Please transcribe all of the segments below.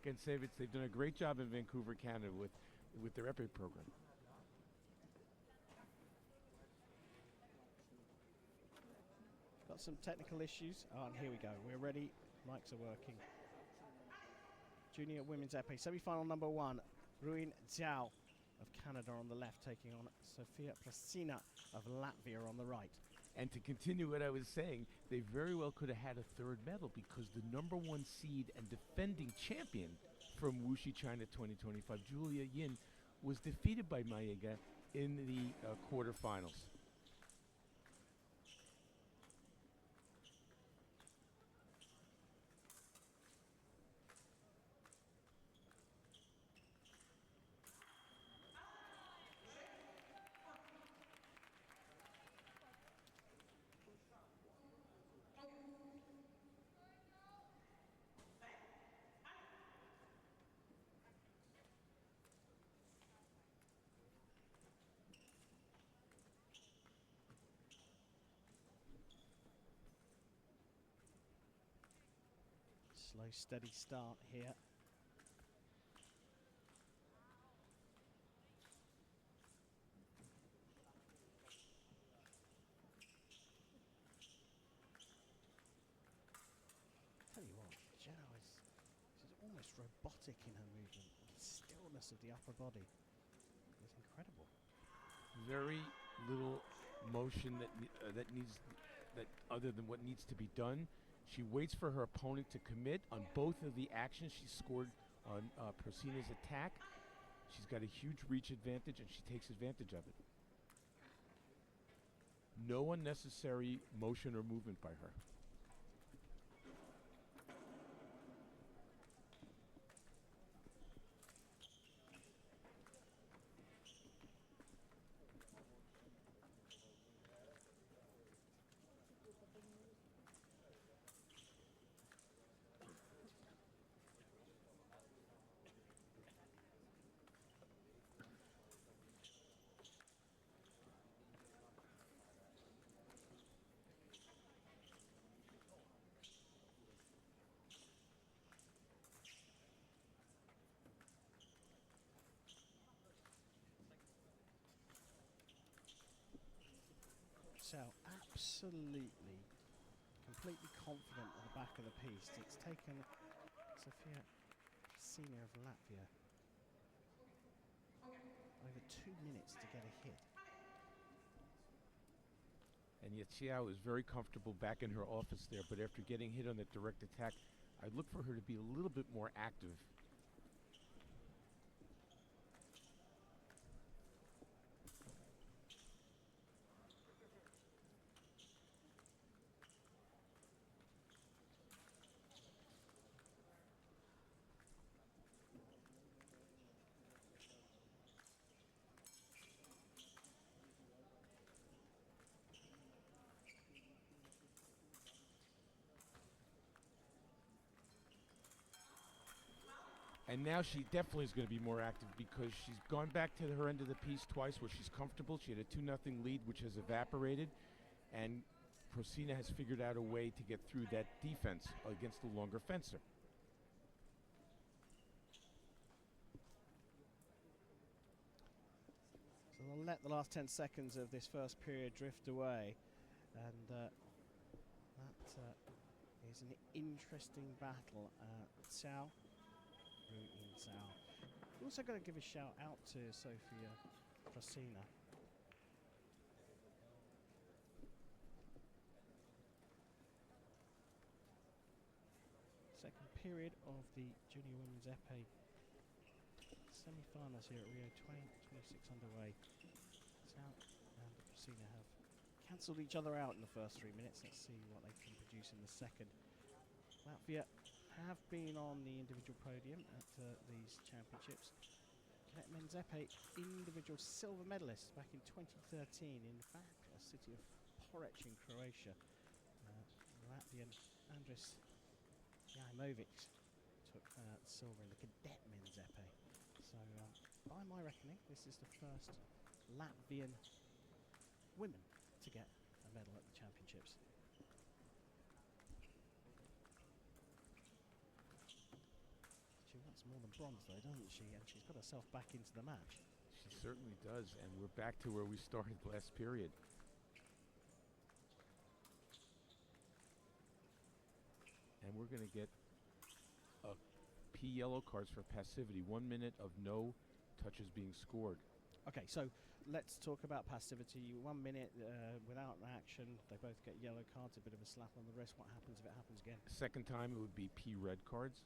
can say they've done a great job in Vancouver, Canada with their EPEE program. Got some technical issues. Oh, and here we go. We're ready. Mics are working. Junior women's EPEE semi-final number 1. Ruien Xiao of Canada on the left, taking on Sofija PROSINA of Latvia on the right. And to continue what I was saying, they very well could have had a third medal because the number 1 seed and defending champion from Wuxi, China 2025, Julia Yin, was defeated by Maega in the quarterfinals. Slow, steady start here. Tell you what, Zhao is almost robotic in her movement. The stillness of the upper body is incredible. Very little motion that other than what needs to be done. She waits for her opponent to commit on both of the actions she scored on PROSINA's attack. She's got a huge reach advantage, and she takes advantage of it. No unnecessary motion or movement by her. So absolutely, completely confident at the back of the piece. It's taken Sofija PROSINA of Latvia over 2 minutes to get a hit. And yet Xiao is very comfortable back in her office there, but after getting hit on that direct attack, I'd look for her to be a little bit more active. And now she definitely is going to be more active because she's gone back to her end of the piece twice where she's comfortable. She had a 2-0 lead, which has evaporated. And PROSINA has figured out a way to get through that defense against the longer fencer. So they'll let the last 10 seconds of this first period drift away. And that is an interesting battle. Xiao. Ruien Xiao. We're also going to give a shout out to Sofija PROSINA. Second period of the Junior Women's EPEE semi-finals here at Rio 2026 underway. Xiao and PROSINA have cancelled each other out in the first 3 minutes. Let's see what they can produce in the second. Latvia have been on the individual podium at these championships. Cadet Men's EPEE individual silver medalists back in 2013 in the city of Porec in Croatia. Latvian Andris Jajimovic took silver in the Cadet Men's EPEE. So by my reckoning, this is the first Latvian women to get a medal at the championships. She wants more than bronze, though, doesn't she? And she's got herself back into the match. She certainly does, and we're back to where we started last period. And we're going to get a P yellow cards for passivity. 1 minute of no touches being scored. Okay, so let's talk about passivity. 1 minute without an action. They both get yellow cards, a bit of a slap on the wrist. What happens if it happens again? Second time, it would be P red cards.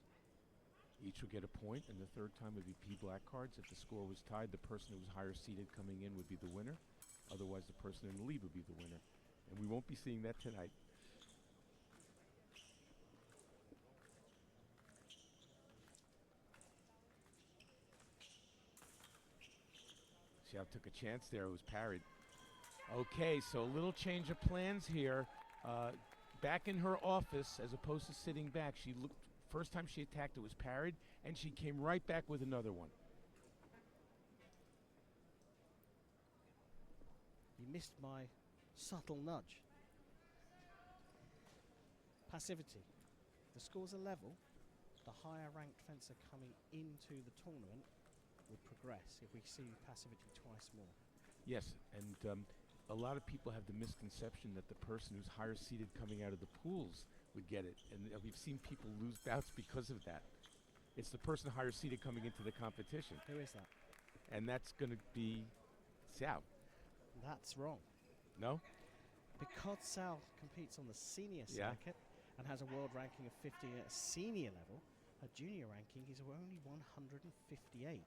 Each would get a point, and the third time would be P black cards. If the score was tied, the person who was higher seeded coming in would be the winner. Otherwise, the person in the lead would be the winner. And we won't be seeing that tonight. Xiao took a chance there. It was parried. Okay, so a little change of plans here. Back in her office, as opposed to sitting back, she looked. First time she attacked, it was parried, and she came right back with another one. You missed my subtle nudge. Passivity. The scores are level. The higher ranked fencer coming into the tournament would progress if we see passivity twice more. Yes, and a lot of people have the misconception that the person who's higher seeded coming out of the pools would get it, and we've seen people lose bouts because of that. It's the person higher seeded coming into the competition. Who is that? And that's going to be Xiao. That's wrong. No? Because Xiao competes on the senior circuit and has a world ranking of 50 at a senior level, her junior ranking is only 158.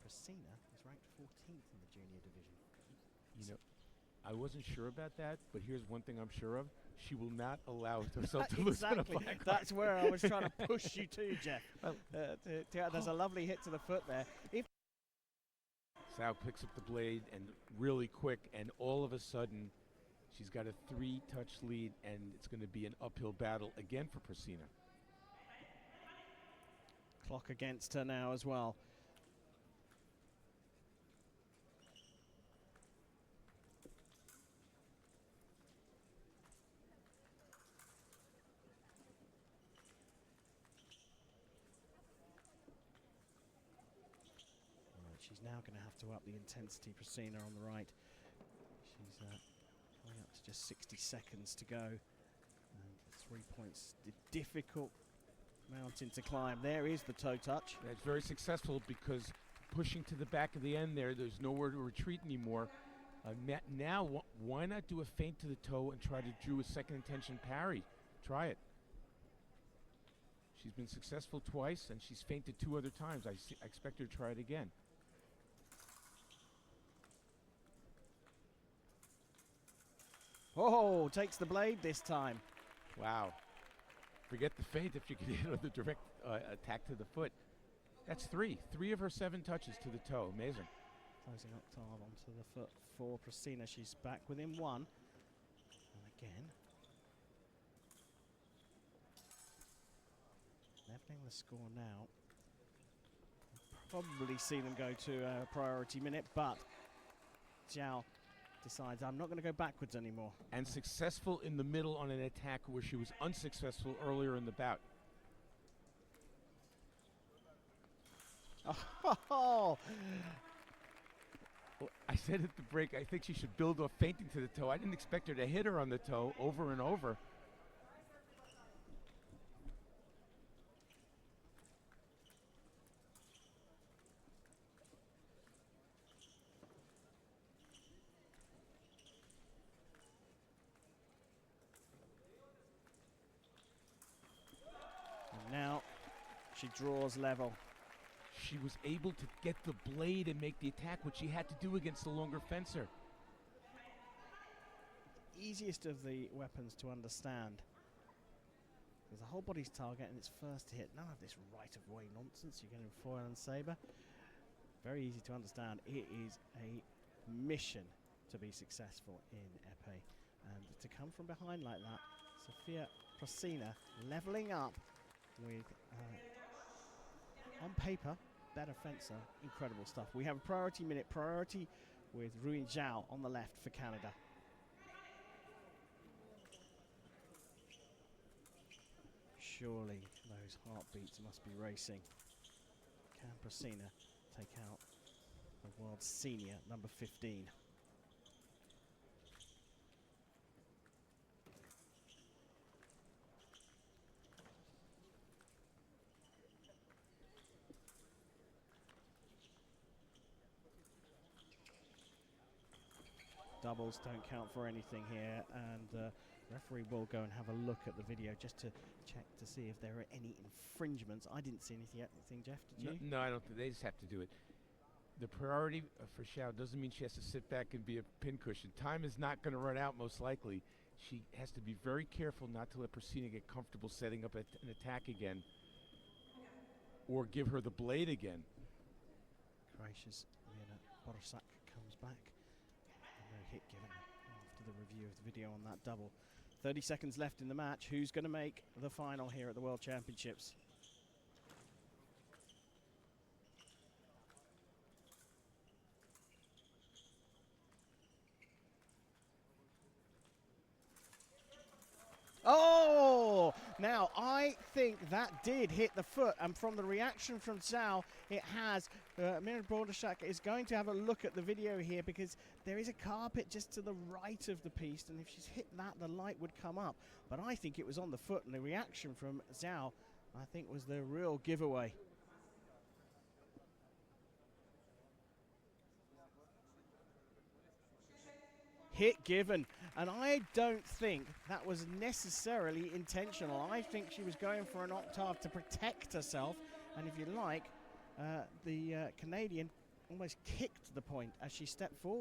PROSINA is ranked 14th in the junior division. You know, I wasn't sure about that, but here's one thing I'm sure of. She will not allow herself to lose on a black card. That's where I was trying to push you to, Jeff. There's a lovely hit to the foot there. Xiao picks up the blade and really quick, and all of a sudden, she's got a 3-touch lead, and it's going to be an uphill battle again for PROSINA. Clock against her now as well. She's now going to have to up the intensity. PROSINA on the right. She's coming up to just 60 seconds to go. And 3 points. The difficult mountain to climb. There is the toe touch. That's very successful because pushing to the back of the end there's nowhere to retreat anymore. Now, why not do a feint to the toe and try to do a second intention parry? Try it. She's been successful twice, and she's feinted 2 other times. I expect her to try it again. Oh, takes the blade this time. Wow. Forget the feint if you can hit with a direct attack to the foot. That's 3. 3 of her 7 touches to the toe. Amazing. Closing octave onto the foot for PROSINA. She's back within 1. And again. Leveling the score now. Probably see them go to a priority minute, but Xiao decides I'm not going to go backwards anymore. And successful in the middle on an attack where she was unsuccessful earlier in the bout. Oh! Well, I said at the break, I think she should build off feinting to the toe. I didn't expect her to hit her on the toe over and over. Now she draws level. She was able to get the blade and make the attack, which she had to do against the longer fencer. Easiest of the weapons to understand. There's a whole body's target and it's first hit. None of this right-of-way nonsense. You're getting foil and saber. Very easy to understand. It is a mission to be successful in EPEE. And to come from behind like that, Sofija PROSINA leveling up with, on paper, better fencer. Incredible stuff. We have a priority minute, priority with Ruien Zhao on the left for Canada. Surely those heartbeats must be racing. Can PROSINA take out the world senior number 15? Doubles don't count for anything here, and referee will go and have a look at the video just to check to see if there are any infringements. I didn't see anything, Jeff, did you? No, I don't think they just have to do it. The priority for Xiao doesn't mean she has to sit back and be a pincushion. Time is not going to run out, most likely. She has to be very careful not to let PROSINA get comfortable setting up an attack again or give her the blade again. Croatia's Borosak comes back. No hit given after the review of the video on that double. 30 seconds left in the match. Who's going to make the final here at the World Championships? Oh! Now, I think that did hit the foot, and from the reaction from Zhao, it has. Mirad Bordashak is going to have a look at the video here because there is a carpet just to the right of the piece, and if she's hit that, the light would come up. But I think it was on the foot, and the reaction from Zhao, I think, was the real giveaway. Hit given, and I don't think that was necessarily intentional. I think she was going for an octave to protect herself, and if you like, the Canadian almost kicked the point as she stepped forward.